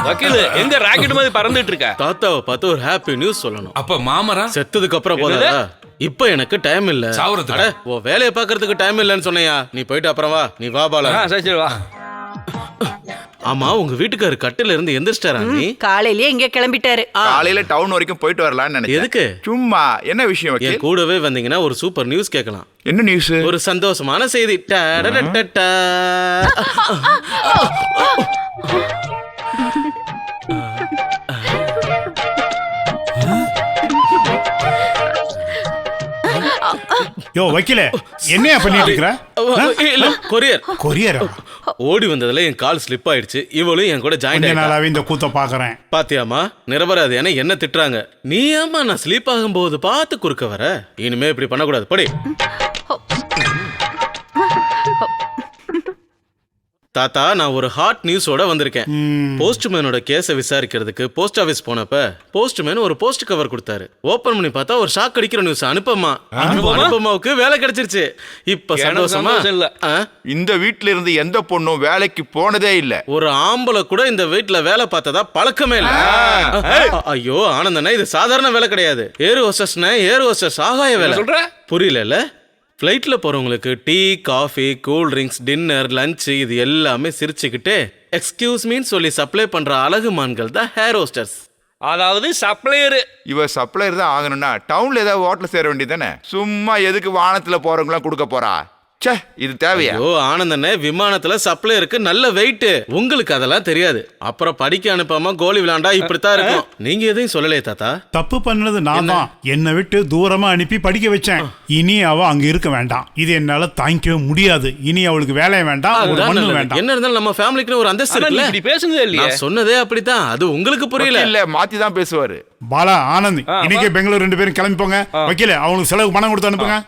வக்கீல் எங்க ராக்கெட் மாதிரி பறந்துட்டு இருக்க? தாத்தாவை பார்த்து ஒரு ஹாப்பி நியூஸ் சொல்லணும். அப்ப மாமரா செத்ததுக்கு அப்புறம் போதா? இப்ப எனக்கு டைம் இல்ல. சாவறதுக்கு ஓ வேலையை பாக்குறதுக்கு டைம் இல்லன்னு சொன்னையா? நீ போயிட்டு அப்புறம் வா. நீ வா பாலா. சரி வா. ஆமா உங்க வீட்டுக்காரு கட்டில இருந்து எந்திரிச்சிட்டாரா? நீ காலையிலேயே இங்க கிளம்பிட்டாரு. காலையில டவுன் வரைக்கும் போயிட்டு வரலாம்னு நினைச்சேன். எதுக்கு? சும்மா என்ன விஷயம் என் வக்கீல்? கூடவே வந்தீங்கன்னா ஒரு சூப்பர் நியூஸ் கேட்கலாம். என்ன நியூஸ்? ஒரு சந்தோஷமான செய்தி. டடடடடா. யோ வக்கீலே, என்னையா பண்ணிட்டு இருக்கிற? இல்ல கொரியர். கொரியரா? ஓடி வந்ததுல என் கால் ஸ்லிப் ஆயிடுச்சு. இவளும் என் கூட ஜாயின் கொஞ்ச ஆயிட்டா. நாளாவே இந்த கூத்த பாக்குறேன். பாத்தியாமா நிரபராதியான என்ன திட்டுறாங்க. நீ ஏமா நான் ஸ்லீப் ஆகும்போது பார்த்து குறுக்க வர? இனிமே இப்படி பண்ணக்கூடாது. படி. தாத்தா நான் ஒரு ஹாட் நியூஸோட வந்திருக்கேன். போஸ்ட்மேனோட கேஸை விசாரிக்கிறதுக்கு போஸ்ட் ஆபீஸ் போனப்ப போஸ்ட்மேன் ஒரு போஸ்ட் கவர் கொடுத்தாரு. ஓபன் பண்ணி பார்த்தா ஒரு ஷாக் அடிக்கிற நியூஸ். அனுபமாவுக்கு வேலை கிடைச்சிருச்சு. இப்ப சந்தோஷமா இல்ல. இந்த வீட்ல இருந்து எந்த பொண்ணும் வேலைக்கு போனதே இல்ல. ஒரு ஆம்பளை கூட இந்த வீட்டுல வேலை பார்த்ததா பழக்கமே இல்ல. ஐயோ ஆனந்தண்ணா இது சாதாரண வேலை கிடையாது. ஏர் ஹோஸ்டஸ்னா ஏர் ஹோஸ்டஸ் ஆகாய வேலை. சொல்ற புரியல? ஃப்ளைட்ல போறவங்களுக்கு tea coffee cool drinks dinner lunch இது எல்லாமே சிரிச்சுக்கிட்டு எக்ஸ்கியூஸ் மீன்னு சொல்லி சப்ளை பண்ற அழகு மான்கள் தான் ஹேர் ஹோஸ்டர்ஸ். அதாவது சப்ளையர். இவ சப்ளையர் தான் ஆகணும்னா டவுன்ல ஏதாவது ஹோட்டல் சேர வேண்டியதானே. சும்மா எதுக்கு வானத்துல போறவங்களாம் கொடுக்க போறா? ச்சே இது தேவையா? ஓ ஆனந்தண்ணே விமானத்துல சப்ளையருக்கு நல்ல வெயிட். உங்களுக்கு அதெல்லாம் தெரியாது. அப்புறம் படிக்க அனுப்பாம கோலி விளையாண்டா இப்படித்தான் இருக்கும். நீங்க எதையும் சொல்லலையே தாத்தா. தப்பு பண்ணது நான் தான். என்னை விட்டு தூரமா அனுப்பி படிக்க வச்சேன். இனி அவ அங்க இருக்க வேண்டாம். இது என்னால தாங்கிக்கவே முடியாது. இனி அவளுக்கு வேலையை வேண்டாம், ஒரு அதுதான் மண்ணு நல்லது. வேண்டாம். என்ன இருந்தாலும் நம்ம ஃபேமிலிக்கு ஒரு அந்தஸ்து ஆனா நீ இருக்குல்ல. இப்படி பேசுனதே இல்லையே. நான் சொன்னதே அப்படித்தான். அது உங்களுக்கு புரியல. இல்ல மாத்தி தான் பேசுவாரு. பாலா ஆனந்த் இன்னைக்கே பெங்களூர் 2 பேரும் கிளம்பி போங்க. வக்கீல அவங்களுக்கு செலவு பணம் கொடுத்து அனுப்புங்க.